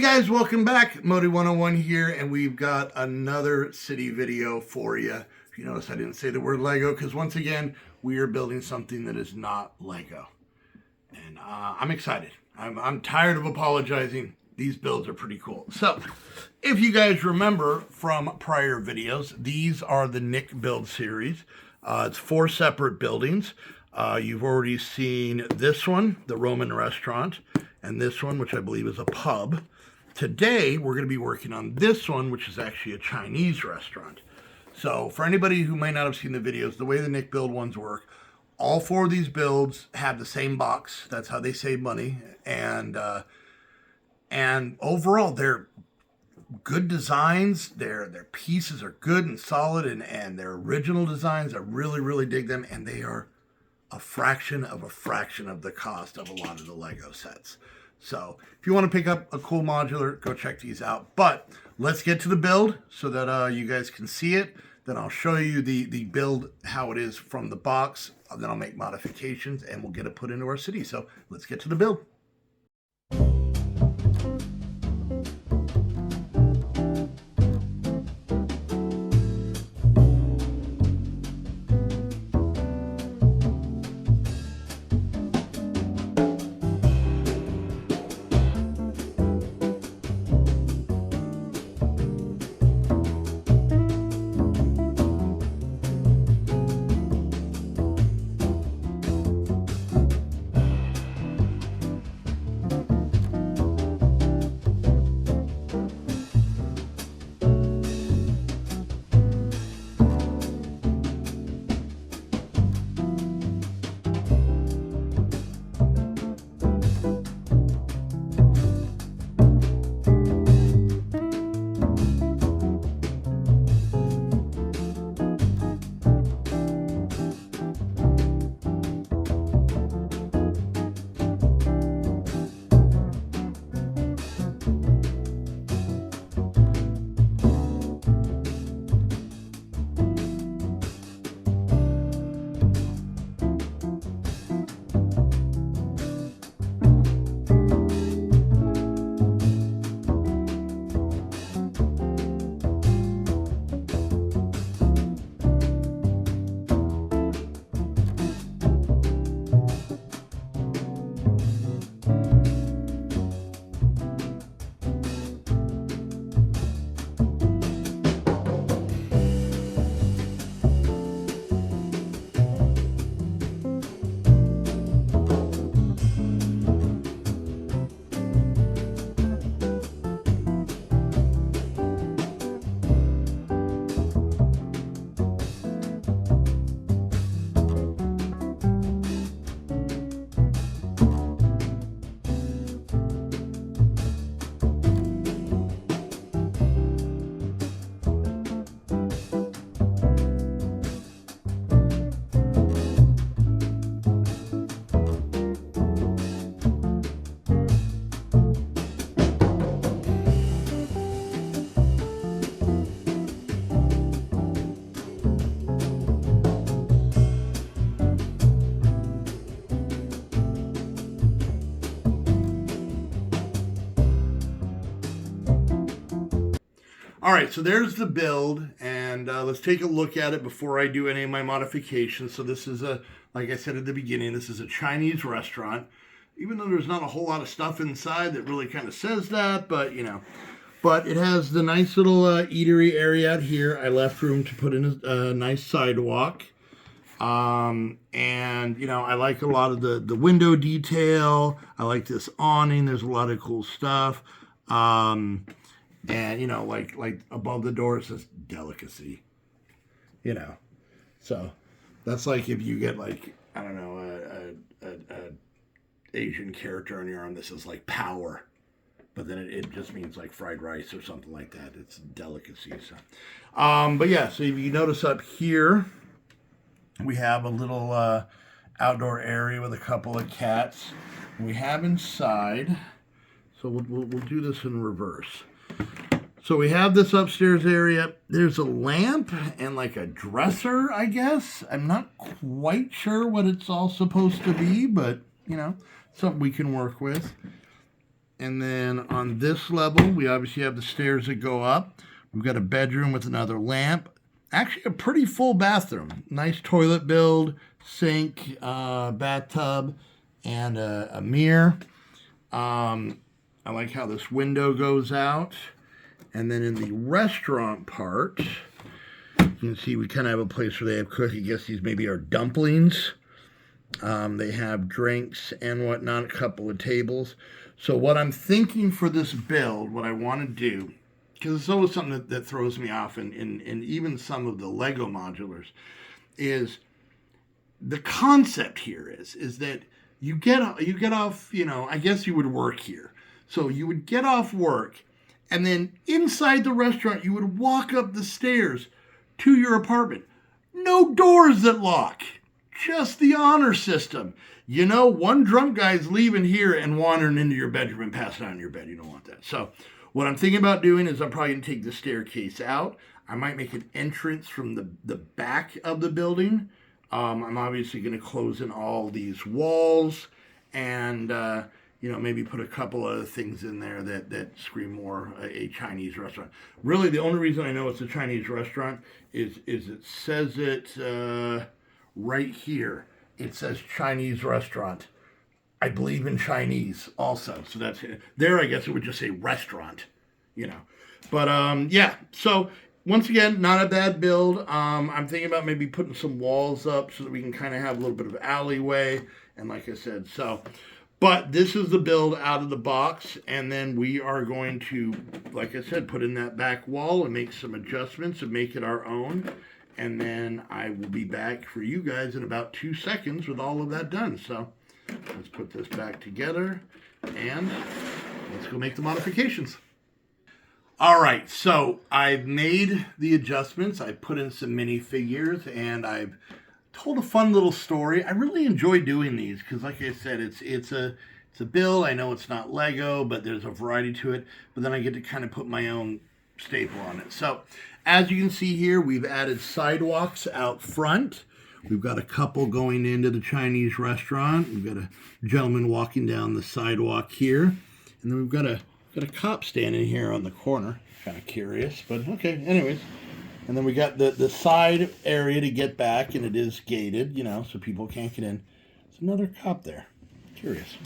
guys, welcome back. Modi 101 here, and we've got another city video for you. If you notice, I didn't say the word Lego because once again, we are building something that is not Lego. And I'm excited. I'm tired of apologizing. These builds are pretty cool. So, if you guys remember from prior videos, these are the Nick build series. It's 4 separate buildings. You've already seen this one, the Roman restaurant, and this one, which I believe is a pub. Today, we're going to be working on this one, which is actually a Chinese restaurant. So, for anybody who might not have seen the videos, the way the Nick build ones work, all 4 of these builds have the same box. That's how they save money. And overall, they're good designs. Their pieces are good and solid, and their original designs, I really dig them. And they are a fraction of the cost of a lot of the Lego sets. So if you want to pick up a cool modular, go check these out. But let's get to the build so that you guys can see it. Then I'll show you the build, how it is from the box. Then I'll make modifications and we'll get it put into our city. So let's get to the build. All right, so there's the build, and let's take a look at it before I do any of my modifications. So this is like I said at the beginning, this is a Chinese restaurant. Even though there's not a whole lot of stuff inside that really kind of says that, but you know. But it has the nice little eatery area out here. I left room to put in a nice sidewalk. And, you know, I like a lot of the window detail. I like this awning. There's a lot of cool stuff. And, you know, like above the door, it says delicacy, you know. So that's like if you get like, I don't know, a Asian character on your arm, this is like power. But then it just means like fried rice or something like that. It's delicacy. So, but yeah, so if you notice up here, we have a little outdoor area with a couple of cats. We have inside, so we'll do this in reverse. So we have this upstairs area. There's a lamp and like a dresser, I guess. I'm not quite sure what it's all supposed to be, but, you know, something we can work with. And then on this level, we obviously have the stairs that go up. We've got a bedroom with another lamp. Actually, a pretty full bathroom. Nice toilet build, sink, bathtub, and a mirror. I like how this window goes out. And then in the restaurant part, you can see we kind of have a place where they have cooking. I guess these maybe are dumplings. They have drinks and whatnot, a couple of tables. So what I'm thinking for this build, what I want to do, because it's always something that throws me off in even some of the Lego modulars, is the concept here is that you get off, I guess you would work here. So you would get off work, and then inside the restaurant, you would walk up the stairs to your apartment. No doors that lock. Just the honor system. One drunk guy's leaving here and wandering into your bedroom and passing out in your bed. You don't want that. So what I'm thinking about doing is I'm probably going to take the staircase out. I might make an entrance from the back of the building. I'm obviously going to close in all these walls and, maybe put a couple other things in there that scream more a Chinese restaurant. Really, the only reason I know it's a Chinese restaurant is it says it right here. It says Chinese restaurant. I believe in Chinese also. So that's there. I guess it would just say restaurant, But yeah. So once again, not a bad build. I'm thinking about maybe putting some walls up so that we can kind of have a little bit of alleyway. And like I said, but this is the build out of the box, and then we are going to, like I said, put in that back wall and make some adjustments and make it our own. And then I will be back for you guys in about 2 seconds with all of that done. So let's put this back together and let's go make the modifications. All right, so I've made the adjustments. I put in some minifigures and I've told a fun little story. I really enjoy doing these because, like I said, it's a build. I know it's not Lego, but there's a variety to it. But then I get to kind of put my own staple on it. So as you can see here, we've added sidewalks out front. We've got a couple going into the Chinese restaurant. We've got a gentleman walking down the sidewalk here. And then we've got a cop standing here on the corner. Kind of curious, but okay, anyways. And then we got the side area to get back, and it is gated, so people can't get in. There's another cop there. Curious.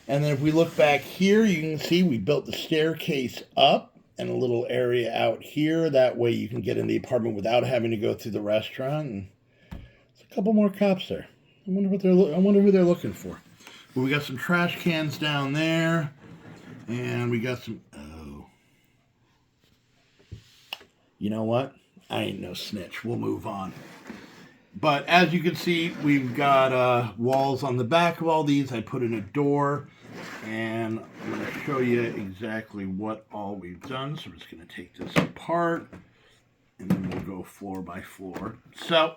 And then if we look back here, you can see we built the staircase up and a little area out here. That way you can get in the apartment without having to go through the restaurant. And there's a couple more cops there. I wonder who they're looking for. But we got some trash cans down there, and we got some. You know what? I ain't no snitch. We'll move on. But as you can see, we've got walls on the back of all these. I put in a door, and I'm going to show you exactly what all we've done. So I'm just going to take this apart, and then we'll go floor by floor. So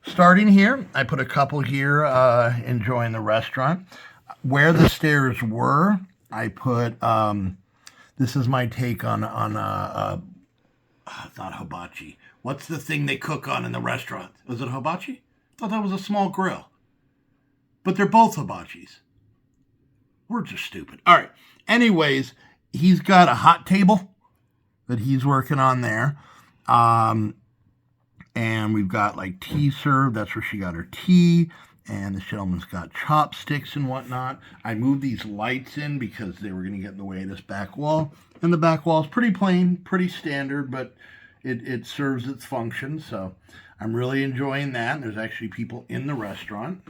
starting here, I put a couple here enjoying the restaurant. Where the stairs were, I put, this is my take on not hibachi. What's the thing they cook on in the restaurant? Was it hibachi? I thought that was a small grill. But they're both hibachis. Words are stupid. All right. Anyways, he's got a hot table that he's working on there. And we've got like tea served. That's where she got her tea. And this gentleman's got chopsticks and whatnot. I moved these lights in because they were going to get in the way of this back wall. And the back wall is pretty plain, pretty standard, but it serves its function. So I'm really enjoying that. There's actually people in the restaurant.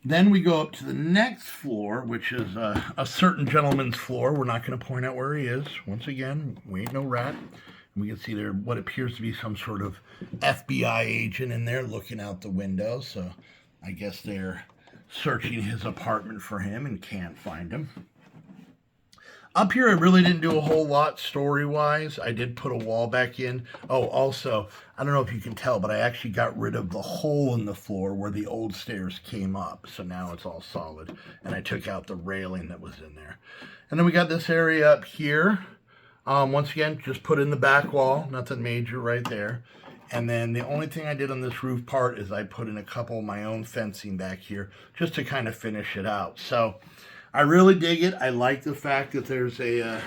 Then we go up to the next floor, which is a certain gentleman's floor. We're not going to point out where he is. Once again, we ain't no rat. We can see there what appears to be some sort of FBI agent in there looking out the window. So I guess they're searching his apartment for him and can't find him. Up here, I really didn't do a whole lot story-wise. I did put a wall back in. Oh, also, I don't know if you can tell, but I actually got rid of the hole in the floor where the old stairs came up. So now it's all solid. And I took out the railing that was in there. And then we got this area up here. Once again, just put in the back wall. Nothing major right there. And then the only thing I did on this roof part is I put in a couple of my own fencing back here just to kind of finish it out. So I really dig it. I like the fact that there's a,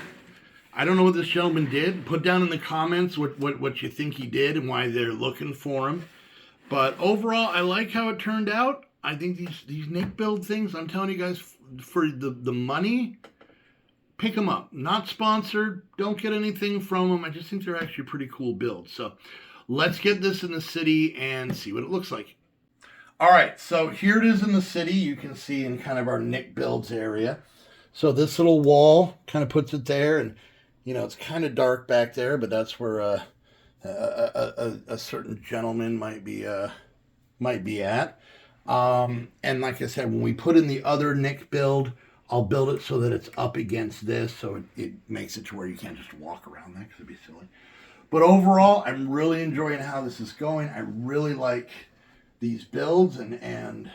I don't know what this gentleman did. Put down in the comments what you think he did and why they're looking for him. But overall, I like how it turned out. I think these Nick build things, I'm telling you guys, for the money, pick them up. Not sponsored. Don't get anything from them. I just think they're actually pretty cool builds. So let's get this in the city and see what it looks like. All right, so here it is in the city. You can see in kind of our Nick builds area. So this little wall kind of puts it there, and you know it's kind of dark back there, but that's where a certain gentleman might be at. And like I said, when we put in the other Nick build, I'll build it so that it's up against this, so it makes it to where you can't just walk around that because it'd be silly. But overall, I'm really enjoying how this is going. I really like these builds, and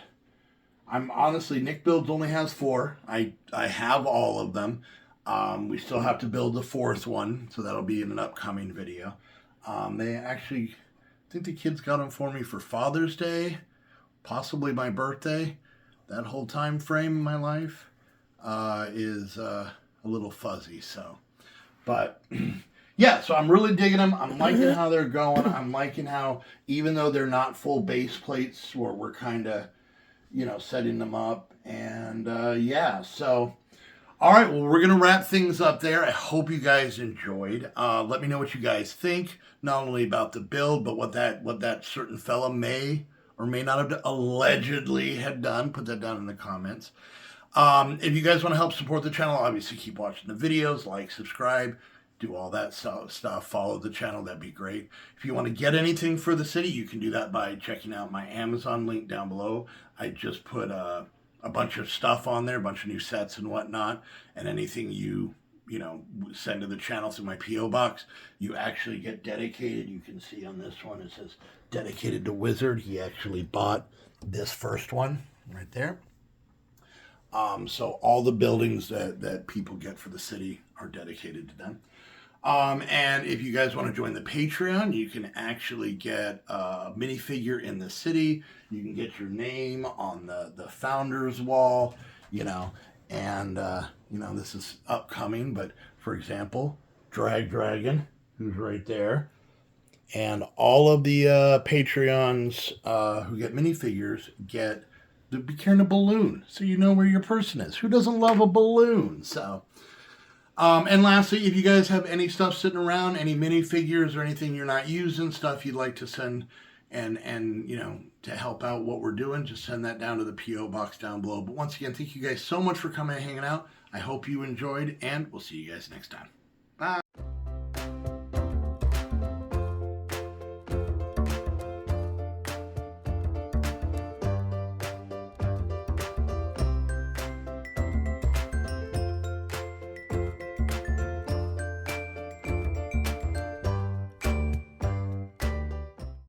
I'm honestly, Nick Builds only has 4. I have all of them. We still have to build the 4th one, so that'll be in an upcoming video. They actually, I think the kids got them for me for Father's Day, possibly my birthday. That whole time frame in my life is a little fuzzy, so. But yeah, so I'm really digging them. I'm liking how they're going. I'm liking how, even though they're not full base plates, we're kind of, you know, setting them up. And yeah, so all right, well, we're gonna wrap things up there. I hope you guys enjoyed. Let me know what you guys think, not only about the build, but what that certain fella may or may not have allegedly had done. Put that down in the comments. If you guys want to help support the channel, obviously keep watching the videos, like, subscribe, do all that stuff, follow the channel, that'd be great. If you want to get anything for the city, you can do that by checking out my Amazon link down below. I just put a bunch of stuff on there, a bunch of new sets and whatnot, and anything you know, send to the channel through my P.O. box, you actually get dedicated. You can see on this one, it says dedicated to Wizard. He actually bought this first one right there. So all the buildings that people get for the city are dedicated to them. And if you guys want to join the Patreon, you can actually get a minifigure in the city. You can get your name on the founder's wall, you know, and, you know, this is upcoming, but for example, Drag Dragon, who's right there. And all of the Patreons who get minifigures get to be carrying a balloon, so you know where your person is. Who doesn't love a balloon? So, and lastly, if you guys have any stuff sitting around, any minifigures or anything you're not using, stuff you'd like to send and you know, to help out what we're doing, just send that down to the P.O. box down below. But once again, thank you guys so much for coming and hanging out. I hope you enjoyed, and we'll see you guys next time.